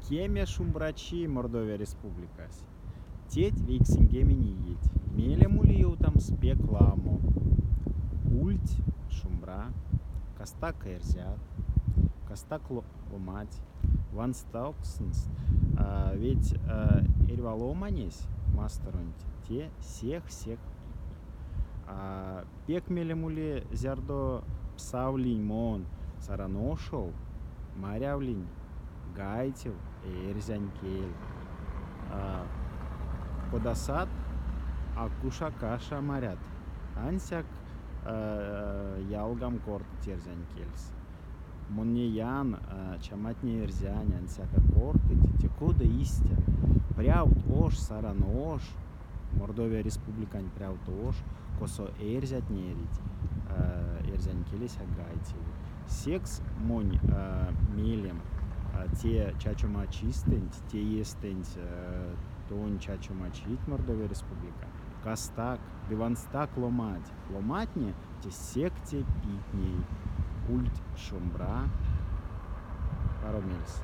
Кеме шумбрачи Мордовия республикас. Теть виксингеми не еть. Меле мулию там спекламо. Ульть шумбра. Кастак эрзят. Кастак ломать. Ван стауксенс. Ведь эрваломанесь мастерунть. Те всех. Пек меле муле зярдо псавлинь мон сараношел. Марявлинь гайтил эрзянькель. Подасат акушакаша марят. Ансяк ялгам корт терзянькельс. Монне ян чаматне эрзянь ансяка корты текуда истя. Пряут ош саранош. Мордовия республикань пряут ош. Косо эрзят нерить. Эрзянькелись агайтил. Секс монь мелем. Те чачумачистенть, те естенть тон чачумачить Мордовия республика. Кастак, диванстак ломать. Ломатне те секте питней. Ульт шумбра. Паромельс.